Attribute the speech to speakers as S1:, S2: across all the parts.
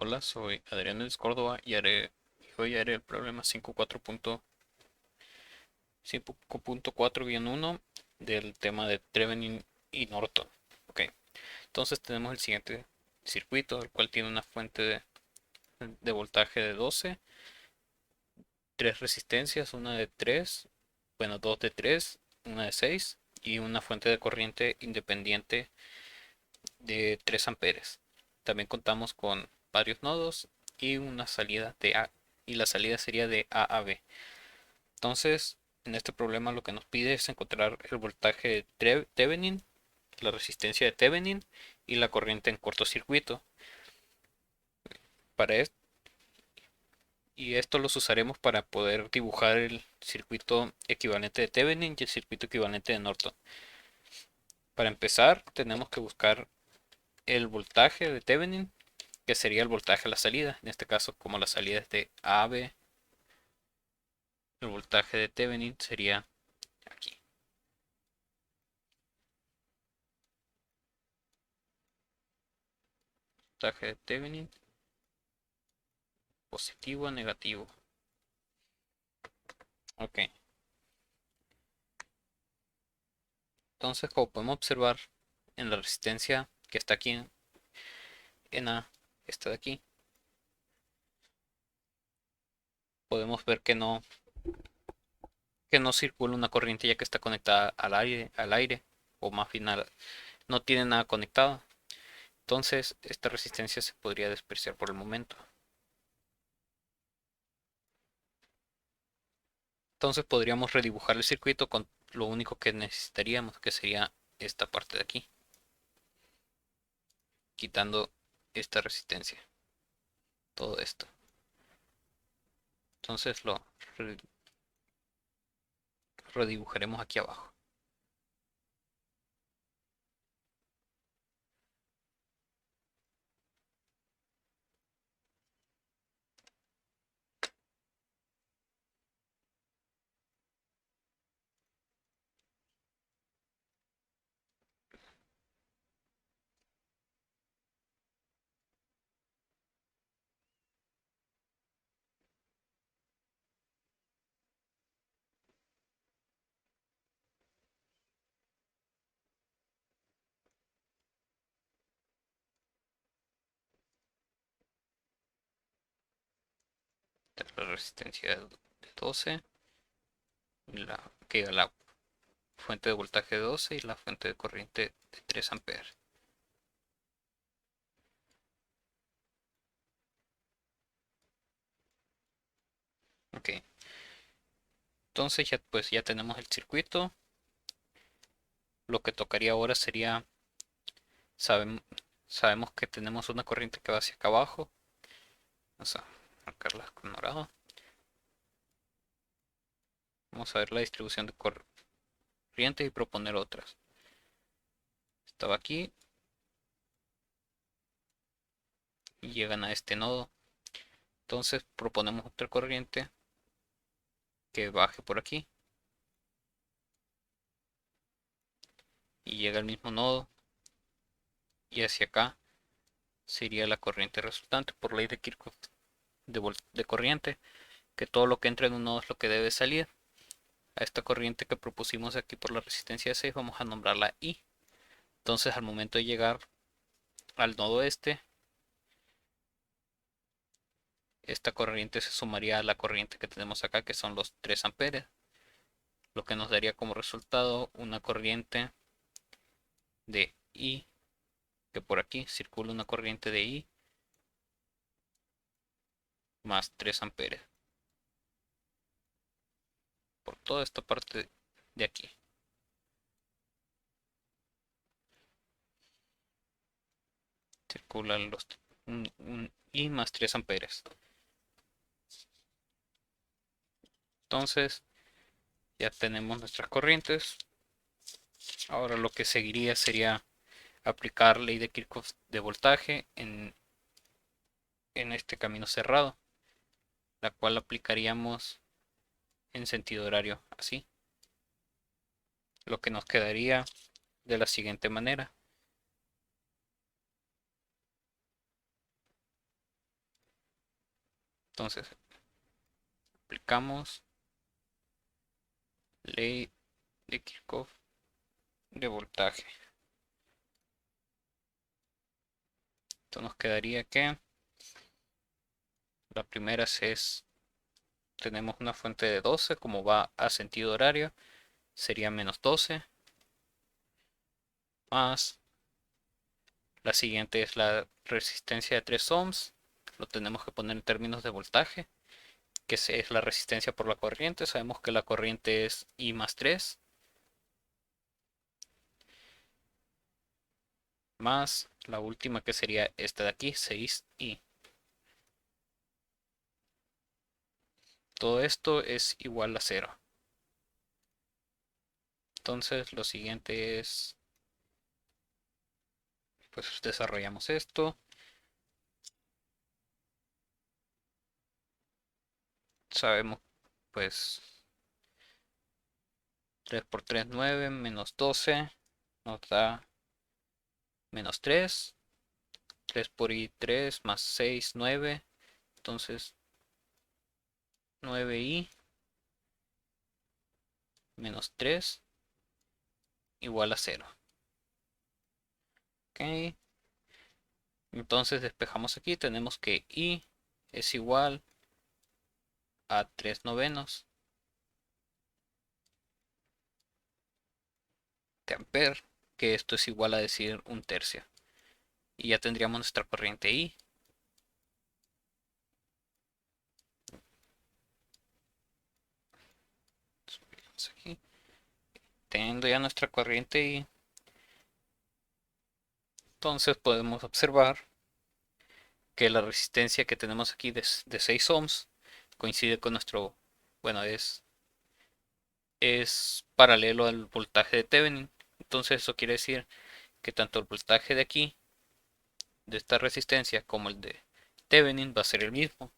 S1: Hola, soy Adrián de Córdoba y hoy haré el problema 5.4-1 del tema de Thevenin y Norton. Ok, entonces tenemos el siguiente circuito, el cual tiene una fuente de voltaje de 12, tres resistencias, una de 3, bueno, dos de 3, una de 6 y una fuente de corriente independiente de 3 amperes. También contamos con varios nodos y una salida de A, y la salida sería de A a B. Entonces, en este problema lo que nos pide es encontrar el voltaje de Thevenin, la resistencia de Thevenin y la corriente en cortocircuito. Para esto, y esto los usaremos para poder dibujar el circuito equivalente de Thevenin y el circuito equivalente de Norton. Para empezar, tenemos que buscar el voltaje de Thevenin, que sería el voltaje a la salida. En este caso, como la salida es de A a B, el voltaje de Thevenin sería aquí. Voltaje de Thevenin, positivo a negativo. Ok, entonces como podemos observar en la resistencia que está aquí en A, esta de aquí, podemos ver que no circula una corriente ya que está conectada al aire, o más bien no tiene nada conectado. Entonces esta resistencia se podría despreciar por el momento. Entonces podríamos redibujar el circuito con lo único que necesitaríamos, que sería esta parte de aquí, quitando esta resistencia, todo esto. Entonces lo redibujaremos aquí abajo. La resistencia de 12, la fuente de voltaje de 12 y la fuente de corriente de 3 amperes. Ok, entonces ya tenemos el circuito. Lo que tocaría ahora sería, sabem- sabemos que tenemos una corriente que va hacia acá abajo. Vamos a marcarla con morado. Vamos a ver la distribución de corriente y proponer otras. Estaba aquí y llegan a este nodo. Entonces proponemos otra corriente que baje por aquí y llega al mismo nodo, y hacia acá sería la corriente resultante por ley de Kirchhoff de corriente, que todo lo que entra en un nodo es lo que debe salir. A esta corriente que propusimos aquí por la resistencia de 6 vamos a nombrarla I. Entonces al momento de llegar al nodo este, esta corriente se sumaría a la corriente que tenemos acá, que son los 3 amperes, lo que nos daría como resultado una corriente de I, que por aquí circula una corriente de I más 3 amperes por toda esta parte de aquí. Circulan un I más 3 amperes. Entonces ya tenemos nuestras corrientes. Ahora lo que seguiría sería aplicar ley de Kirchhoff de voltaje en este camino cerrado, la cual aplicaríamos en sentido horario así, lo que nos quedaría de la siguiente manera. Entonces, aplicamos ley de Kirchhoff de voltaje. Entonces nos quedaría que la primera es, tenemos una fuente de 12, como va a sentido horario, sería menos 12, más la siguiente es la resistencia de 3 ohms, lo tenemos que poner en términos de voltaje, que es la resistencia por la corriente, sabemos que la corriente es I más 3, más la última que sería esta de aquí, 6i. Todo esto es igual a 0. Entonces lo siguiente es, pues desarrollamos esto. Sabemos, pues 3 por 3, 9, menos 12, nos da menos 3. 3 por i, 3, más 6, 9. Entonces 9i menos 3 igual a 0. Ok. Entonces despejamos aquí, tenemos que i es igual a 3 novenos de amper, que esto es igual a decir un tercio. Y ya tendríamos nuestra corriente I. Aquí. Teniendo ya nuestra corriente I, entonces podemos observar que la resistencia que tenemos aquí de 6 ohms coincide con nuestro, bueno, es paralelo al voltaje de Thevenin. Entonces eso quiere decir que tanto el voltaje de aquí, de esta resistencia, como el de Thevenin va a ser el mismo.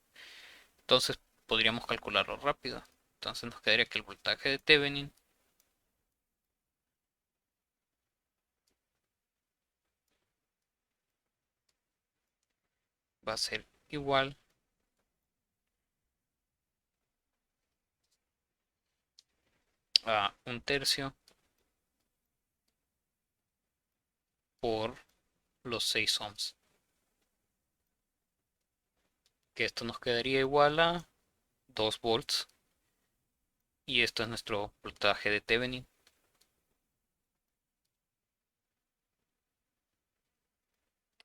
S1: Entonces podríamos calcularlo rápido. Entonces nos quedaría que el voltaje de Thevenin va a ser igual a un tercio por los 6 ohms. Que esto nos quedaría igual a 2 volts. Y esto es nuestro voltaje de Thevenin.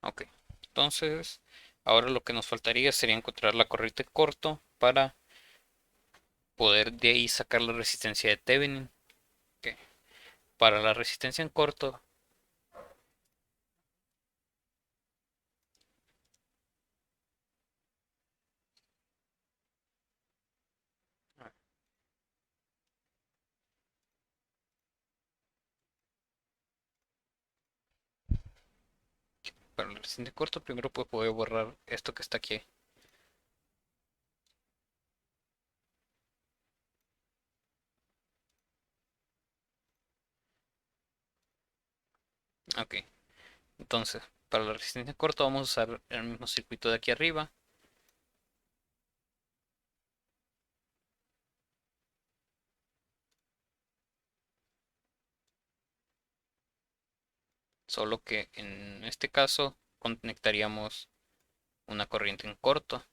S1: Ok, entonces ahora lo que nos faltaría sería encontrar la corriente corto para poder de ahí sacar la resistencia de Thevenin. Ok, para la resistencia en corto, para la resistencia en corto primero pues voy a borrar esto que está aquí. Ok, entonces para la resistencia en corto vamos a usar el mismo circuito de aquí arriba, solo que en este caso conectaríamos una corriente en corto.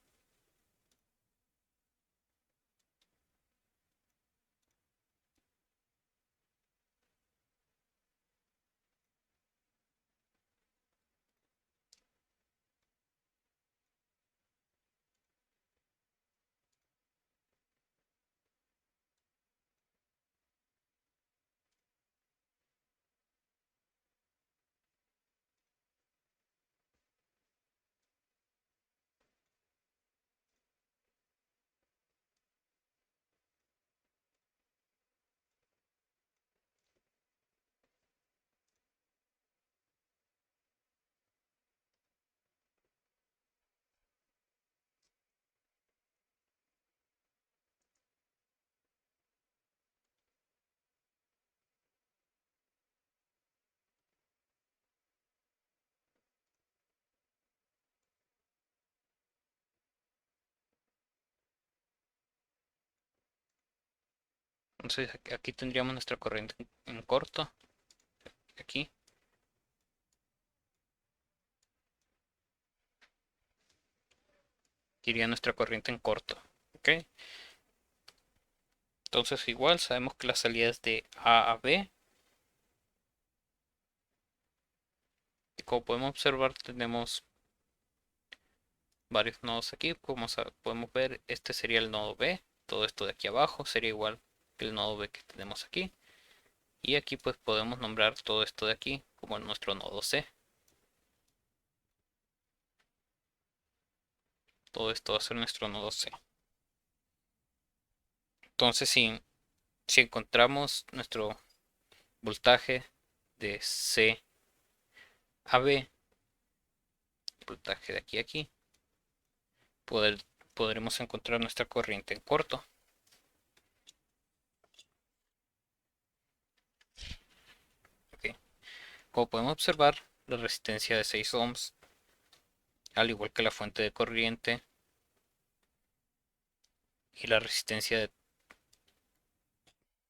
S1: Entonces aquí tendríamos nuestra corriente en corto. Aquí iría nuestra corriente en corto. ¿Ok? Entonces igual sabemos que la salida es de A a B. Y como podemos observar tenemos varios nodos aquí. Como podemos ver, este sería el nodo B. Todo esto de aquí abajo sería igual que el nodo B que tenemos aquí. Y aquí pues podemos nombrar todo esto de aquí como nuestro nodo C. Todo esto va a ser nuestro nodo C. Entonces si encontramos nuestro voltaje de C a B, voltaje de aquí a aquí, podremos encontrar nuestra corriente en corto. Okay. Como podemos observar, la resistencia de 6 ohms, al igual que la fuente de corriente y la resistencia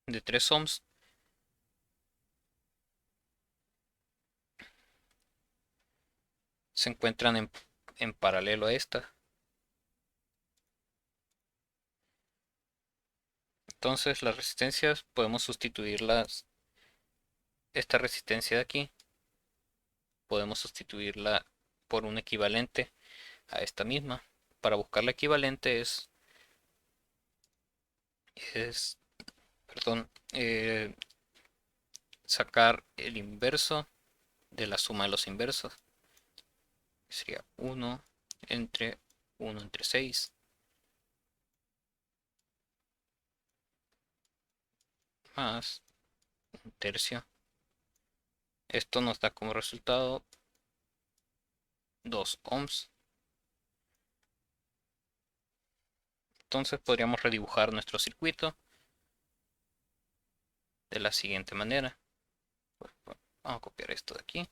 S1: de 3 ohms, se encuentran en paralelo a esta. Entonces las resistencias podemos sustituirlas, esta resistencia de aquí, podemos sustituirla por un equivalente a esta misma. Para buscar la equivalente es perdón, sacar el inverso de la suma de los inversos. Sería 1 entre 6 más un tercio. Esto nos da como resultado 2 ohms. Entonces podríamos redibujar nuestro circuito de la siguiente manera. Vamos a copiar esto de aquí.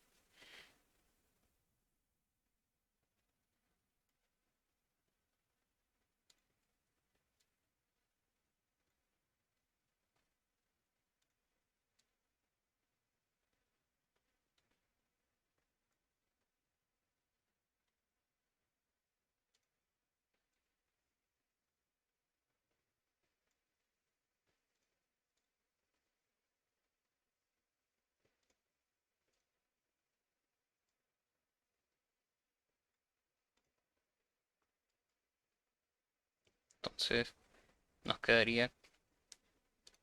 S1: Entonces nos quedaría,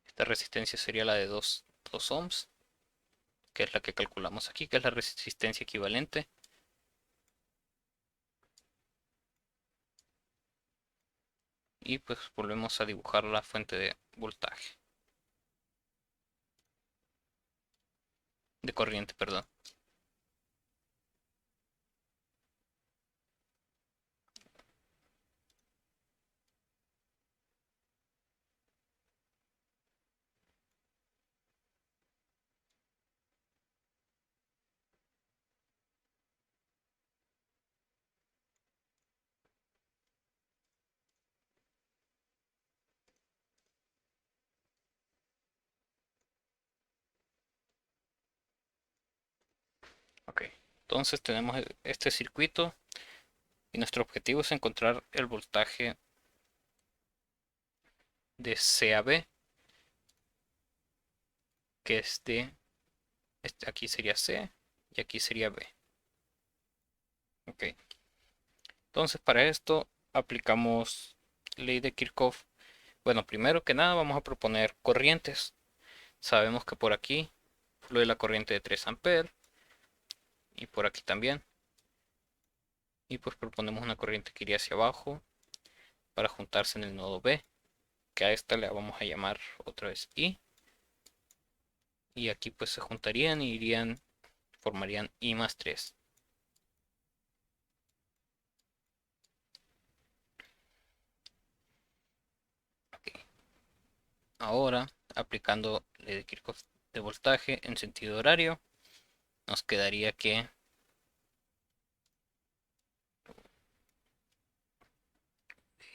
S1: esta resistencia sería la de 2 ohms, que es la que calculamos aquí, que es la resistencia equivalente. Y pues volvemos a dibujar la fuente de voltaje, de corriente, perdón. Ok, entonces tenemos este circuito y nuestro objetivo es encontrar el voltaje de C a B, que es de, aquí sería C y aquí sería B. Ok, entonces para esto aplicamos ley de Kirchhoff. Bueno, primero que nada vamos a proponer corrientes. Sabemos que por aquí fluye la corriente de 3 amperes y por aquí también. Y pues proponemos una corriente que iría hacia abajo para juntarse en el nodo B, que a esta le vamos a llamar otra vez I. Y aquí pues se juntarían y formarían I más 3. Okay. Ahora, aplicando ley de Kirchhoff de voltaje en sentido horario, nos quedaría que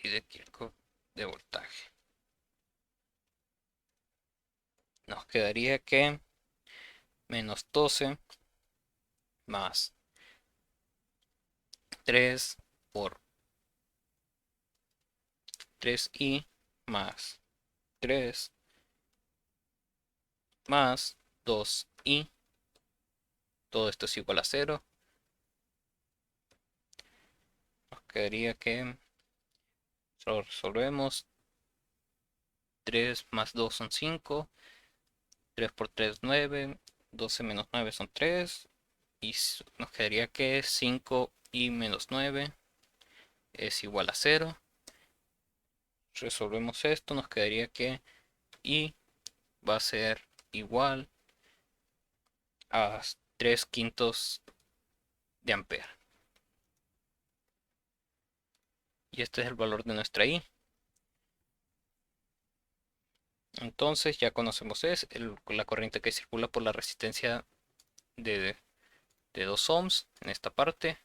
S1: ley de Kirchhoff de voltaje quedaría que -12 más 3 por 3i más 3 más 2i. Todo esto es igual a 0. Nos quedaría que resolvemos. 3 más 2 son 5. 3 por 3, 9. 12 menos 9 son 3. Y nos quedaría que 5i menos 9 es igual a 0. Resolvemos esto. Nos quedaría que i va a ser igual a 3 quintos de ampere. Y este es el valor de nuestra i. Entonces ya conocemos la corriente que circula por la resistencia de 2 ohms en esta parte.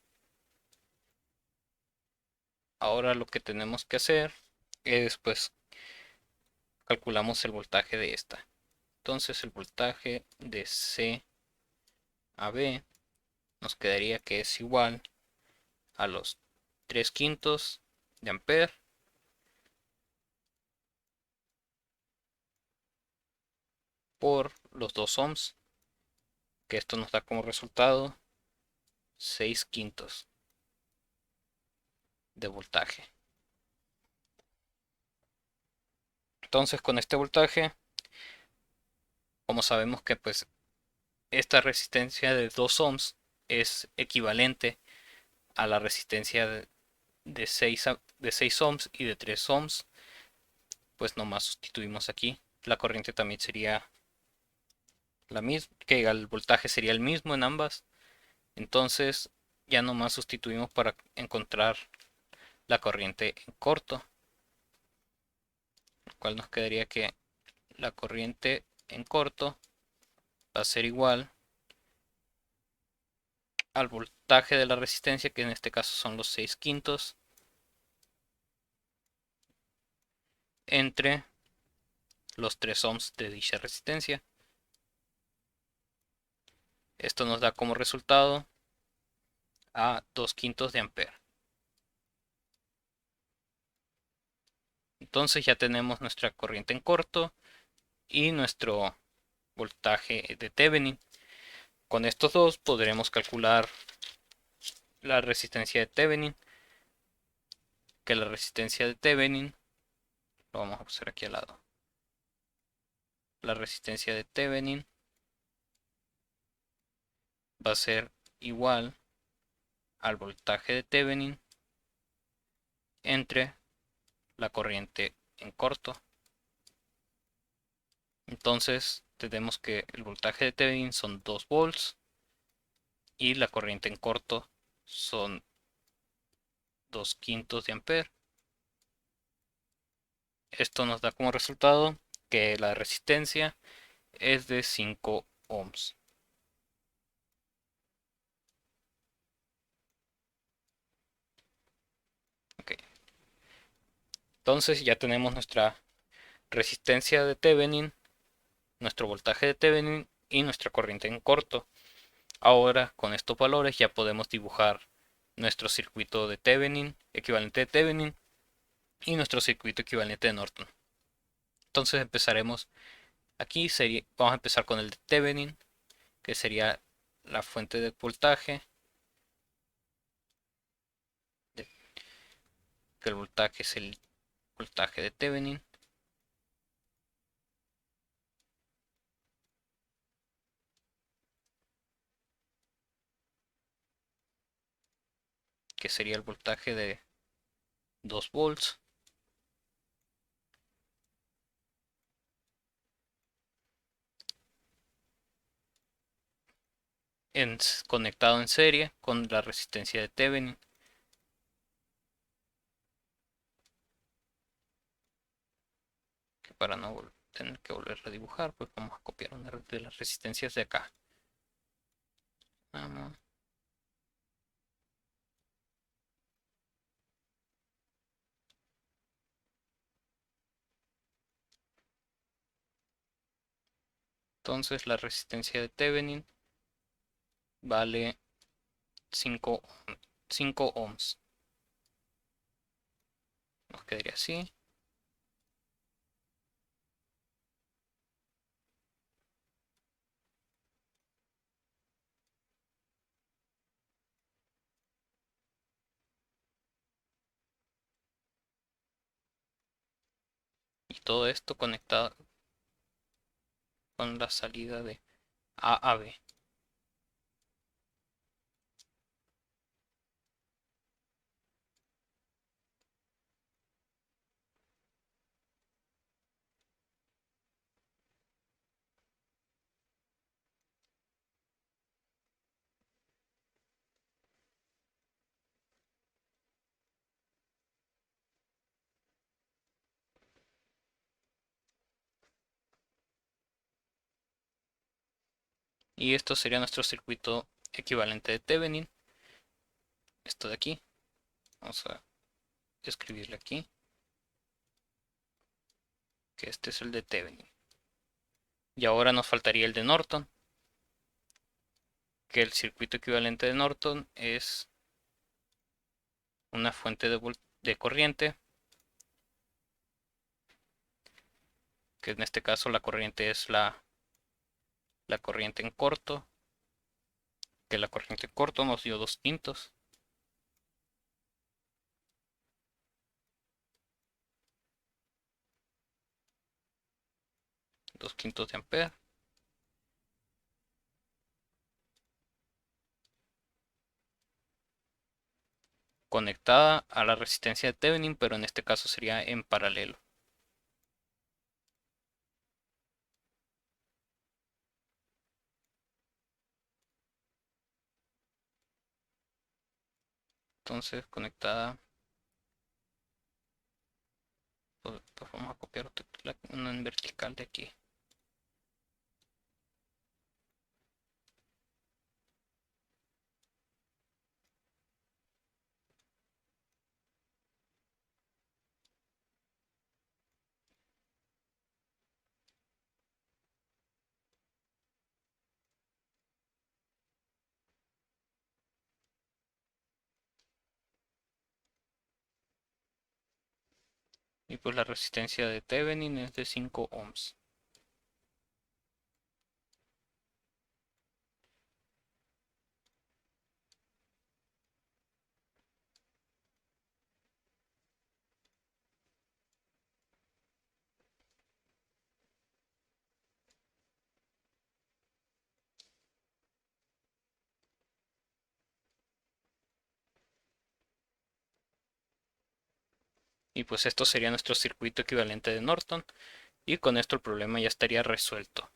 S1: Ahora lo que tenemos que hacer es pues calculamos el voltaje de esta. Entonces el voltaje de C a B nos quedaría que es igual a los 3 quintos de ampere por los 2 ohms, que esto nos da como resultado 6 quintos de voltaje. Entonces con este voltaje, como sabemos que pues esta resistencia de 2 ohms es equivalente a la resistencia de 6 ohms y de 3 ohms, pues nomás sustituimos aquí. La corriente también sería la misma, que el voltaje sería el mismo en ambas. Entonces ya nomás sustituimos para encontrar la corriente en corto, lo cual nos quedaría que la corriente en corto va a ser igual al voltaje de la resistencia, que en este caso son los 6 quintos, entre los 3 ohms de dicha resistencia. Esto nos da como resultado a 2 quintos de ampere. Entonces ya tenemos nuestra corriente en corto y nuestro voltaje de Thevenin. Con estos dos podremos calcular la resistencia de Thevenin, que la resistencia de Thevenin, lo vamos a poner aquí al lado, la resistencia de Thevenin va a ser igual al voltaje de Thevenin entre la corriente en corto. Entonces tenemos que el voltaje de Thevenin son 2 volts y la corriente en corto son 2 quintos de ampere. Esto nos da como resultado que la resistencia es de 5 ohms. Okay. Entonces ya tenemos nuestra resistencia de Thevenin, nuestro voltaje de Thevenin y nuestra corriente en corto. Ahora con estos valores ya podemos dibujar nuestro circuito de Thevenin, equivalente de Thevenin, y nuestro circuito equivalente de Norton. Entonces empezaremos aquí, vamos a empezar con el de Thevenin, que sería la fuente de voltaje, que el voltaje es el voltaje de Thevenin. Que sería el voltaje de 2 volts. Conectado en serie con la resistencia de Thevenin. Que para no tener que volver a dibujar, pues vamos a copiar una de las resistencias de acá. Vamos. Entonces la resistencia de Thevenin vale 5 ohms. Nos quedaría así. Y todo esto conectado con la salida de A a B. Y esto sería nuestro circuito equivalente de Thevenin. Esto de aquí. Vamos a escribirle aquí que este es el de Thevenin. Y ahora nos faltaría el de Norton, que el circuito equivalente de Norton es una fuente de corriente, que en este caso la corriente es la corriente en corto, que la corriente en corto nos dio 2/5. 2/5 de ampere. Conectada a la resistencia de Thevenin, pero en este caso sería en paralelo. Entonces conectada, pues vamos a copiar una en vertical de aquí. Y pues la resistencia de Thevenin es de 5 ohms. Y pues esto sería nuestro circuito equivalente de Norton. Y con esto el problema ya estaría resuelto.